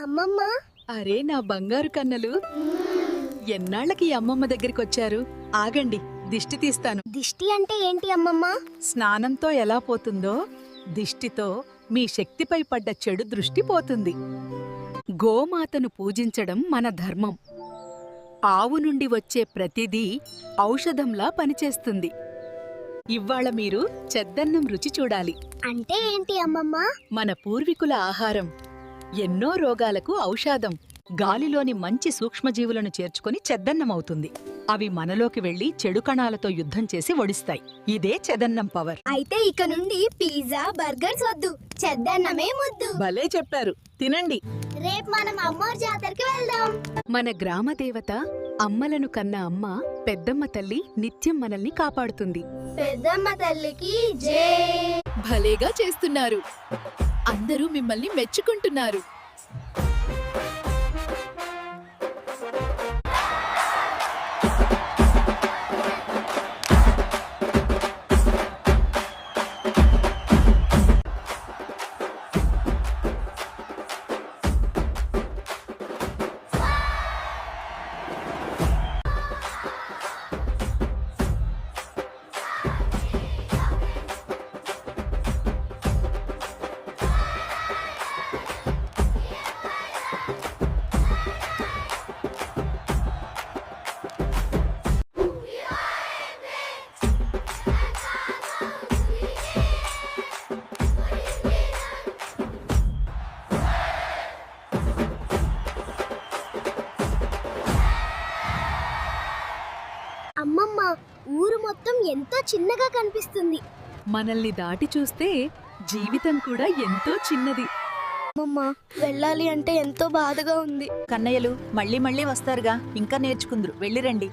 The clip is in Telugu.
అమ్మమ్మ. అరే నా బంగారు కన్నలు, ఎన్నాళ్ళకి ఈ అమ్మమ్మ దగ్గరికొచ్చారు? ఆగండి, దిష్టి తీస్తాను. దిష్టి అంటే ఏంటి అమ్మమ్మ? స్నానంతో ఎలా పోతుందో దిష్టితో మీ శక్తిపై పడ్డ చెడు దృష్టి పోతుంది. గోమాతను పూజించడం మన ధర్మం. ఆవు నుండి వచ్చే ప్రతిదీ ఔషధంలా పనిచేస్తుంది. ఇవ్వాళ మీరు చెద్దన్నం రుచి చూడాలి. అంటే ఏంటి అమ్మమ్మ? మన పూర్వీకుల ఆహారం ఎన్నో రోగాలకు ఔషధం. గాలిలోని మంచి సూక్ష్మజీవులను చేర్చుకుని చెద్దన్నమవుతుంది. అవి మనలోకి వెళ్లి చెడు కణాలతో యుద్ధం చేసి ఒడిస్తాయి. ఇదే చెదన్నం పవర్. అయితే ఇక నుండి పిజ్జా బర్గర్స్ వద్దు, చెద్దన్నమే ముద్దు. భలే చెప్పారు, తినండి. రేపు మనం అమ్మోర్ జాతరకి వెళ్దాం. మన గ్రామ దేవత అమ్మలను కన్న అమ్మ పెద్దమ్మ తల్లి నిత్యం మనల్ని కాపాడుతుంది. పెద్దమ్మ తల్లికి జై. భలేగా చేస్తున్నారు. అందరూ మిమ్మల్ని మెచ్చుకుంటున్నారు. అమ్మమ్మ, ఊరు మొత్తం ఎంతో చిన్నగా కనిపిస్తుంది. మనల్ని దాటి చూస్తే జీవితం కూడా ఎంతో చిన్నది. అమ్మమ్మ, వెళ్ళాలి అంటే ఎంతో బాధగా ఉంది. కన్నయ్యలు మళ్ళీ మళ్ళీ వస్తారుగా, ఇంకా నేర్చుకుందరు, వెళ్ళిరండి.